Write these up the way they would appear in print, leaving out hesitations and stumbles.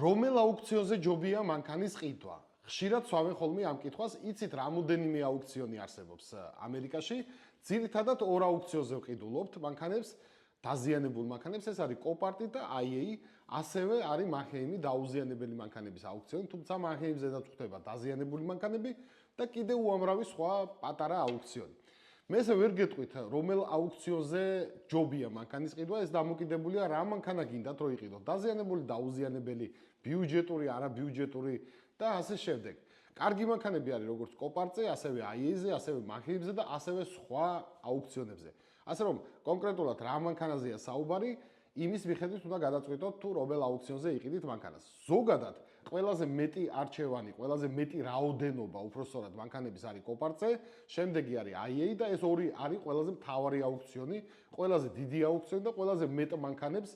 რომელ აუქციონზე ჯობია მანქანის ყიდვა? ხშირად swavენ ხოლმე ამ კითხვას, იცით რამოდენიმე აუქციონი არსებობს ამერიკაში. ძირითადად ორ აუქციონზე ვყიდულობთ მანქანებს, დაზიანებულ მანქანებს, ეს არის Copart და IA, ასევე არის Manheim დაუზიანებელი მანქანების აუქციონი, თუმცა Manheim-ზე დაწუხდება დაზიანებული მანქანები და კიდევ უამრავი სხვა პატარა აუქციონი. მესე ვერ გეტყვით, რომელ აუქციონზე ჯობია მანქანის ყიდვა, ეს დამოკიდებულია რა მანქანა გინდათ რომ იყიდოთ. დაზიანებული, დაუზიანებელი, ბიუჯეტური, არაბიუჯეტური და ასე შემდეგ. კარგი მანქანები არის როგორც Copart-ზე, ასევე IA-ზე, ასევე Manheim-ზე და ასევე სხვა აუქციონებზე. ასე რომ კონკრეტულად რა მანქანაზეა საუბარი, იმის მიხედვით უნდა გადაწყვიტოთ თუ რომელ აუქციონზე იყიდით მანქანას. ზოგადად, ყველაზე მეტი არჩევანი, ყველაზე მეტი რაოდენობა, უпростоრად მანქანების არის Copart-ზე, შემდეგი არის IA და ეს ორი არის ყველაზე მთავარი აუქციონი, ყველაზე დიდი აუქციონი და ყველაზე მეტ მანქანებს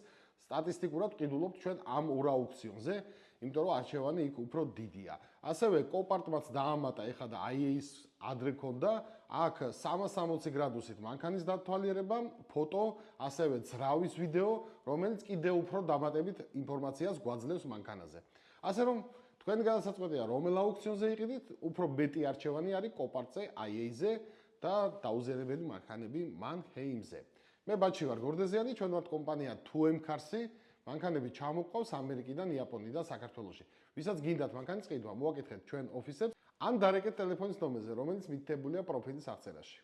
სტატისტიკურად ყიდულობთ ჩვენ ამ ორ აუქციონზე, იმიტომ რომ არჩევანი იქ უფრო დიდია. ასევე Copart-მაც დაამატა ეხლა და IA-ის ადრე ქონდა, აქ 360 გრადუსით მანქანის დათვალიერება, ფოტო, ასევე ძრავის ვიდეო, რომელიც კიდევ უფრო დამატებით ინფორმაციას გვაძლევს მანქანაზე. ასე რომ თქვენი გადასაწყვეტია რომელ აუქციონზე იყიდით, უფრო მეტი არჩევანი არის Copart-ზე, IA-ზე და დაუზიანებელი მანქანები Manheim-ზე. მე ბაჩი ვარ გორდეზიანი, ჩვენ ვართ კომპანია 2M Cars-ი, მანქანები ჩამოყავს ამერიკიდან, იაპონიიდან, საქართველოში. ვისაც გინდათ მანქანის ყიდვა, მოვაკითხეთ ჩვენ ოფისებს, ან დარეკეთ ტელეფონის ნომერზე, რომელიც მითითებულია პროფილის აღწერაში.